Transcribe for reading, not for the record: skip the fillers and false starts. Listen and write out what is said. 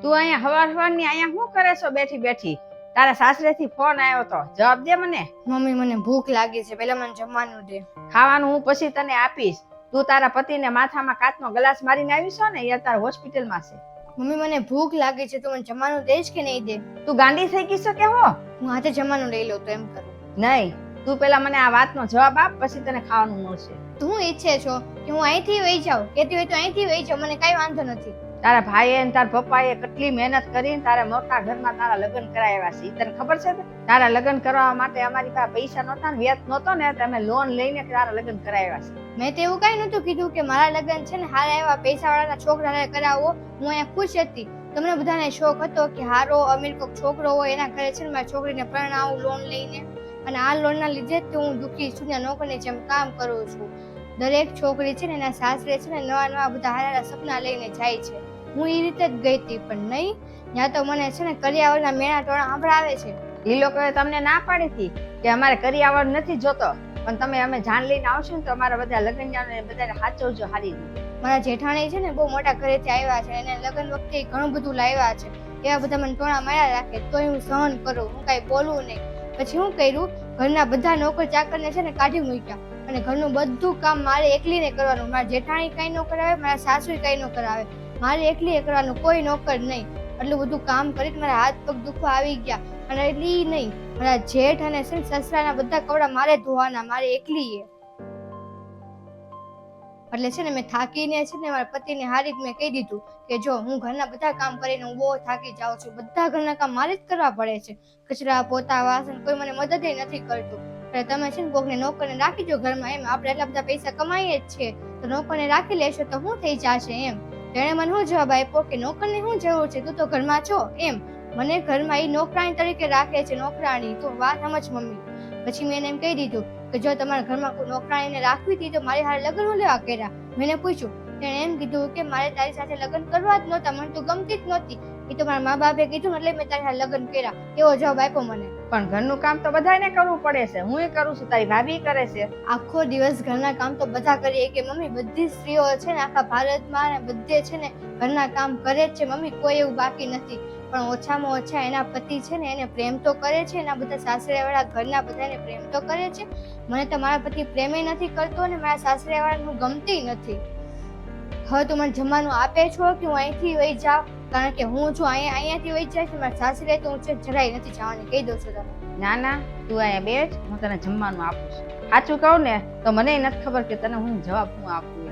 તું અહીંયા હવાર અહીંયા શું કરે છો બેઠી બેઠી? તારા સાસરેથી ફોન આવ્યો તો, જવાબ દે મને. મમ્મી મને ભૂખ લાગી છે, પેલા મને જમવાનું દે. ખાવાનું હું પછી તને આપીશ. તું તારા પતિને માથામાં કાચનો ગ્લાસ મારીને આવી છો ને, એ તારા હોસ્પિટલમાં છે. મમ્મી મને ભૂખ લાગી છે, તું મને જમવાનું દઈશ કે નહીં દે? તું ગાંડી થઈ ગઈ છો કે હો? હું હાથે જમવાનું લઈ લઉં તો એમ કરું. નહીં, તું પેલા મને આ વાતનો જવાબ આપ, પછી તને ખાવાનું મળશે. તું ઈચ્છે છો કે હું અહીંથી વહી જાઉં? કેતી હોય તો અહીંથી વહી જાઉં, મને કઈ વાંધો નથી. તારા ભાઈએ અને તારા પપ્પાએ કેટલી મહેનત કરીને તારા મોટા ઘરમાં તારા લગ્ન કરાવ્યા છે, તને ખબર છે? તારા લગ્ન કરવા માટે અમારી પાસે પૈસા નહોતા ને વ્યાજ નહોતો ને, તમે લોન લઈને તારા લગ્ન કરાવ્યા છે. મેં તો એવું કઈ નતું કીધું કે મારા લગ્ન છે ને હારા એવા પૈસા વાળાના છોકરાને કરાવો. હું અહીંયા ખુશ હતી. તમને બધાને શોખ હતો કે હારો અમીર કોક છોકરો હોય એના ઘરે છે ને મારી છોકરીને પરણાવું લોન લઈને, અને આ લોનના લીધે જ હું દુઃખી છું ને, નોકરની જેમ કામ કરું છું. દરેક છોકરી છે ને એના સાસરે છે ને નવા બધા હારા સપના લઈને જાય છે. હું એ રીતે જ ગઈ હતી, પણ નહીં, ત્યાં તો મને છે ને કરિયાવરના મેણા ટોણા સંભળાવે છે. એ લોકોએ તમને ના પાડી હતી કે અમારે કરિયાવર નથી જોતો, પણ તમે અમે જાણ લઈને આવશું ને તો અમારા બધા લગ્ન જાણે બધાને સાચવજો હારી રીતે. મારા જેઠાણી છે ને બહુ મોટા ઘરેથી આવ્યા છે, એને લગ્ન વખતે ઘણું બધું લાવ્યા છે. એવા બધા મને ટોણા માર્યા રાખે તોય હું સહન કરું, હું કાંઈ બોલવું નહીં. પછી હું કર્યું, ઘરના બધા નોકર ચાકરને છે ને કાઢી મૂક્યા, અને ઘરનું બધું કામ મારે એકલીને કરવાનું. મારા જેઠાણી કઈ ન કરાવે, મારા સાસુ કઈ ન કરાવે, મારે એકલી કરવાનું, કોઈ નોકર નહીં. એટલું બધું કામ કરી મારા હાથ પગ દુખવા આવી ગયા. અને એટલી નહીં, મારા જેઠ અને સસરાના બધા કપડા મારે ધોવાના, મારે એકલી. એટલે છે ને મેં થાકીને છે ને મારા પતિને હારી મેં કહી દીધું કે જો હું ઘરના બધા કામ કરીને હું બહુ થાકી જાઉં છું, બધા ઘરના કામ મારે જ કરવા પડે છે. કચરા પોતા વાસણ કોઈ મને મદદ નથી કરતું. એટલે તમે છે ને કોકને નોકરને રાખી દો ઘરમાં, એમ આપણે એટલા બધા પૈસા કમાઈએ જ છીએ તો નોકરને રાખી લેશો તો શું થઈ જશે એમ. તેણે મને શું જવાબ આપ્યો કે નોકરની શું જરૂર છે, તું તો ઘરમાં છો એમ. મને ઘરમાં એ નોકરાણી તરીકે રાખે છે, નોકરાણી. તો વાત સમજ મમ્મી. પછી મેં એમ કહી દીધું કે જો તમારા ઘરમાં કોઈ નોકરાણીને રાખવી હતી તો મારી હારે લગ્ન લેવા કર્યા. મેં પૂછ્યું, તેણે એમ કીધું કે મારે તારી સાથે લગ્ન કરવા જ નહોતા, મને તો ગમતી જ નહોતી. એ તો મારા મા બાપે કીધું એટલે મેં તારી હારે લગ્ન કર્યા, એવો જવાબ આપ્યો મને. પણ ઘરનું કામ તો બધાને કરવું પડે છે, હું કરું છું, તારી ભાભી કરે છે. આખો દિવસ ઘરના કામ તો બધા કરીએ કે મમ્મી, બધી સ્ત્રીઓ છે ને આખા ભારતમાં ને બધે છે ને ઘરના કામ કરે જ છે મમ્મી, કોઈ એવું બાકી નથી. પણ ઓછામાં ઓછા એના પતિ છે ને એને પ્રેમ તો કરે છે, એના બધા સાસરેવાળા ઘરના બધાને પ્રેમ તો કરે છે. મને તો મારા પતિ પ્રેમે નથી કરતો ને મારા સાસરેવાળાનું ગમતી નથી. હવે તું મને જમવાનું આપે છો કે હું અહીંથી વહી જાઉં? કારણ કે હું જો અહીંયાથી વહી જાય છે મારા સાસરે તો હું જરાય નથી જવાની, કહી દઉં છું તમે. ના ના, તું અહીંયા બેઠ, હું તને જમવાનું આપું છું. સાચું કહું ને તો મને નથી ખબર કે તને હું જવાબ હું આપું.